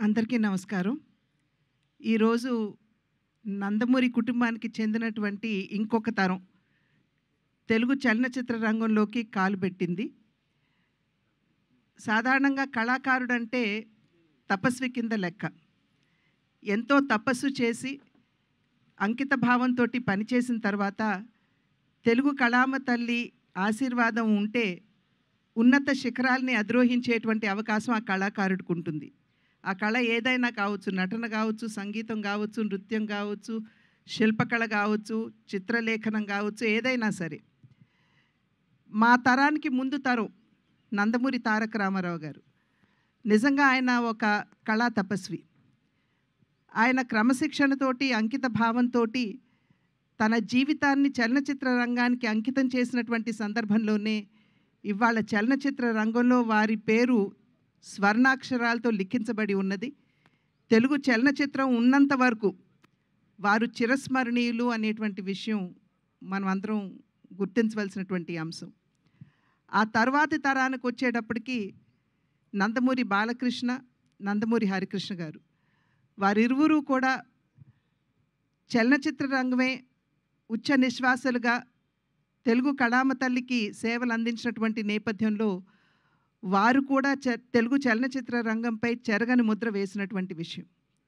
అందరికీ నమస్కారం. ఈరోజు నందమూరి కుటుంబానికి చెందినటువంటి ఇంకొక తరం తెలుగు చలనచిత్ర రంగంలోకి కాలుపెట్టింది. సాధారణంగా కళాకారుడంటే తపస్వి కింద లెక్క. ఎంతో తపస్సు చేసి అంకిత భావంతోటి పనిచేసిన తర్వాత తెలుగు కళామ తల్లి ఆశీర్వాదం ఉంటే ఉన్నత శిఖరాల్ని అధిరోహించేటువంటి అవకాశం ఆ కళాకారుడికి ఉంటుంది. ఆ కళ ఏదైనా కావచ్చు, నటన కావచ్చు, సంగీతం కావచ్చు, నృత్యం కావచ్చు, శిల్పకళ కావచ్చు, చిత్రలేఖనం కావచ్చు, ఏదైనా సరే. మా తరానికి ముందు తరం నందమూరి తారక రామారావు గారు. నిజంగా ఆయన ఒక కళా తపస్వి. ఆయన క్రమశిక్షణతోటి, అంకిత భావంతోటి తన జీవితాన్ని చలనచిత్ర రంగానికి అంకితం చేసినటువంటి సందర్భంలోనే ఇవాళ చలనచిత్ర రంగంలో వారి పేరు స్వర్ణాక్షరాలతో లిఖించబడి ఉన్నది. తెలుగు చలనచిత్రం ఉన్నంత వరకు వారు చిరస్మరణీయులు అనేటువంటి విషయం మనం అందరం గుర్తించవలసినటువంటి అంశం. ఆ తర్వాతి తరానికి వచ్చేటప్పటికి నందమూరి బాలకృష్ణ, నందమూరి హరికృష్ణ గారు, వారిరువురు కూడా చలనచిత్ర రంగమే ఉచ్చ నిశ్వాసలుగా తెలుగు కళామ తల్లికి సేవలు అందించినటువంటి నేపథ్యంలో వారు కూడా తెలుగు చలనచిత్ర రంగంపై చెరగని ముద్ర వేసినటువంటి విషయం.